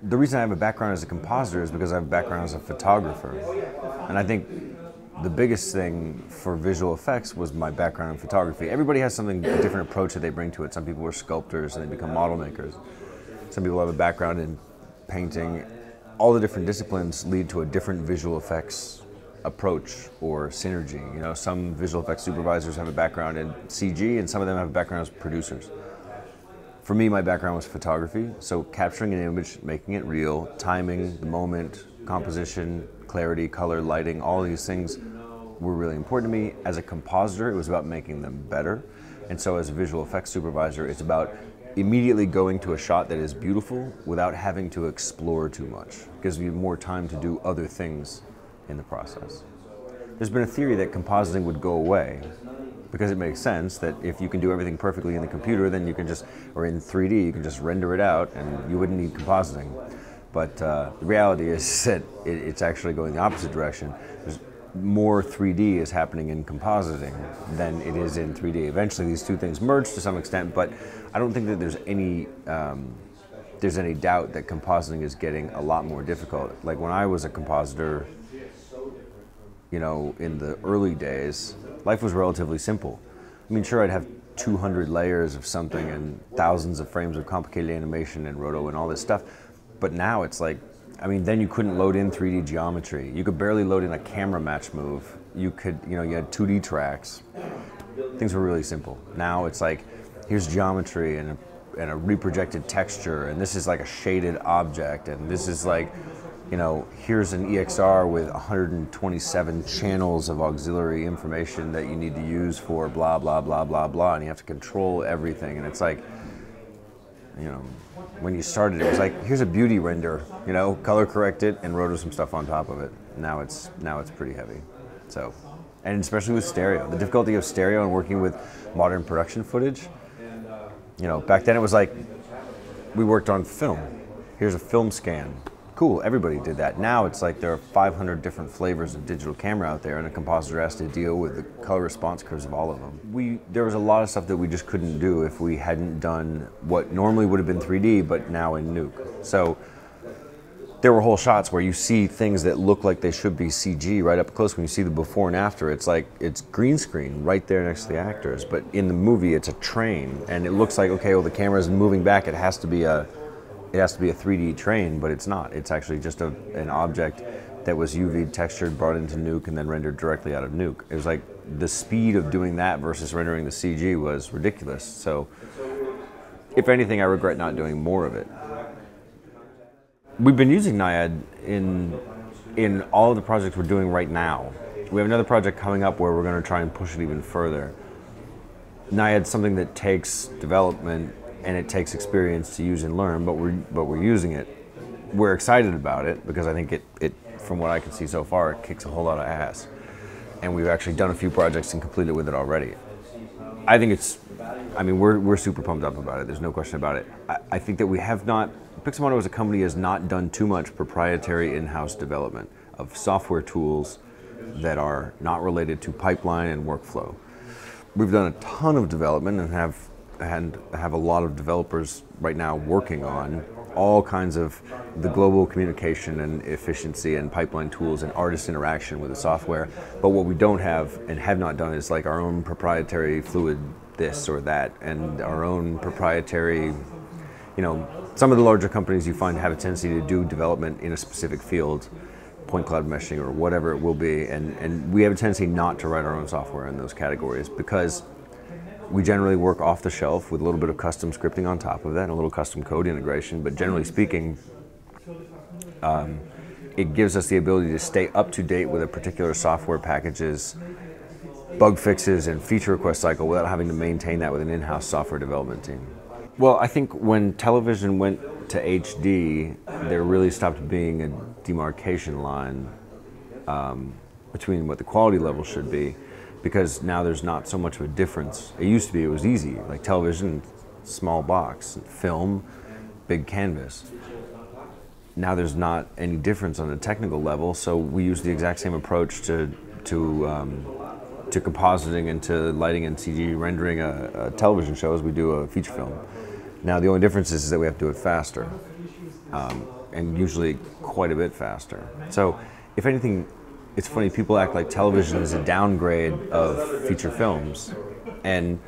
the reason I have a background as a compositor is because I have a background as a photographer. And I think the biggest thing for visual effects was my background in photography. Everybody has a different approach that they bring to it. Some people are sculptors and they become model makers. Some people have a background in painting. All the different disciplines lead to a different visual effects approach or synergy. You know, some visual effects supervisors have a background in CG and some of them have a background as producers. For me, my background was photography, so capturing an image, making it real, timing, the moment, composition, clarity, color, lighting, all these things were really important to me. As a compositor, it was about making them better. And so as a visual effects supervisor, it's about immediately going to a shot that is beautiful without having to explore too much. It gives you more time to do other things in the process. There's been a theory that compositing would go away because it makes sense that if you can do everything perfectly in the computer, then you can just, or in 3D, you can just render it out and you wouldn't need compositing. But the reality is that it's actually going the opposite direction. There's more 3D is happening in compositing than it is in 3D. Eventually these two things merge to some extent, but I don't think that there's any doubt that compositing is getting a lot more difficult. Like when I was a compositor, you know, in the early days, life was relatively simple. I mean, sure, I'd have 200 layers of something and thousands of frames of complicated animation and roto and all this stuff. But now it's like, I mean, then you couldn't load in 3D geometry. You could barely load in a camera match move. You could, you know, you had 2D tracks. Things were really simple. Now it's like, here's geometry and a reprojected texture, and this is like a shaded object, and this is like, you know, here's an EXR with 127 channels of auxiliary information that you need to use for blah, blah, blah, blah, blah, and you have to control everything. And it's like, you know, when you started, it was like, here's a beauty render, you know, color correct it and roto some stuff on top of it. Now it's pretty heavy. So, and especially with stereo, the difficulty of stereo and working with modern production footage. You know, back then it was like, we worked on film. Here's a film scan. Cool, everybody did that. Now it's like there are 500 different flavors of digital camera out there and a compositor has to deal with the color response curves of all of them. There was a lot of stuff that we just couldn't do if we hadn't done what normally would have been 3D, but now in Nuke. So there were whole shots where you see things that look like they should be CG right up close. When you see the before and after, it's like, it's green screen right there next to the actors. But in the movie, it's a train and it looks like, okay, well the camera's moving back, it has to be a 3D train, but it's not. It's actually just an object that was UV textured, brought into Nuke, and then rendered directly out of Nuke. It was like the speed of doing that versus rendering the CG was ridiculous. So, if anything, I regret not doing more of it. We've been using Naiad in all of the projects we're doing right now. We have another project coming up where we're going to try and push it even further. Naiad's something that takes development and it takes experience to use and learn, but we're using it. We're excited about it because I think it from what I can see so far, it kicks a whole lot of ass. And we've actually done a few projects and completed with it already. I think I mean, we're super pumped up about it. There's no question about it. I think that we have not, Pixomondo as a company has not done too much proprietary in-house development of software tools that are not related to pipeline and workflow. We've done a ton of development and have a lot of developers right now working on all kinds of the global communication and efficiency and pipeline tools and artist interaction with the software. But what we don't have and have not done is like our own proprietary fluid this or that, and our own proprietary, you know, some of the larger companies you find have a tendency to do development in a specific field, point cloud meshing or whatever it will be, and we have a tendency not to write our own software in those categories because we generally work off the shelf with a little bit of custom scripting on top of that and a little custom code integration, but generally speaking, it gives us the ability to stay up to date with a particular software package's bug fixes and feature request cycle without having to maintain that with an in-house software development team. Well, I think when television went to HD, there really stopped being a demarcation line between what the quality level should be, because now there's not so much of a difference. It used to be, it was easy, like television, small box, film, big canvas. Now there's not any difference on a technical level, so we use the exact same approach to compositing and to lighting and CG rendering a television show as we do a feature film. Now the only difference is that we have to do it faster. and usually quite a bit faster. So if anything, it's funny, people act like television is a downgrade of feature films. And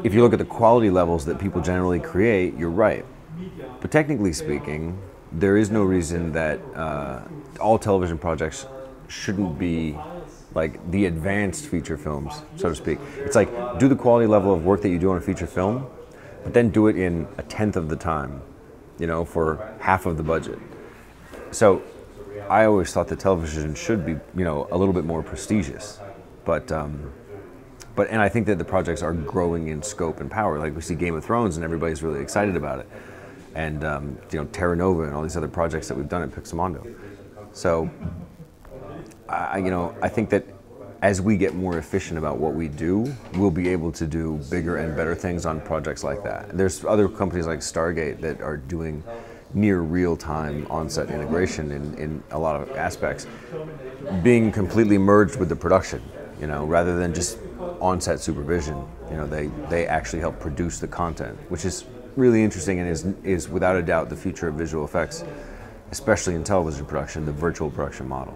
if you look at the quality levels that people generally create, you're right. But technically speaking, there is no reason that all television projects shouldn't be like the advanced feature films, so to speak. It's like, do the quality level of work that you do on a feature film, but then do it in 1/10 of the time, you know, for half of the budget. So I always thought that television should be, you know, a little bit more prestigious, but and I think that the projects are growing in scope and power. Like we see Game of Thrones and everybody's really excited about it, and you know, Terra Nova and all these other projects that we've done at Pixomondo. So I think that as we get more efficient about what we do, we'll be able to do bigger and better things on projects like that. There's other companies like Stargate that are doing near real-time on-set integration in a lot of aspects, being completely merged with the production, you know, rather than just on-set supervision. You know, they actually help produce the content, which is really interesting and is without a doubt the future of visual effects, especially in television production, the virtual production model.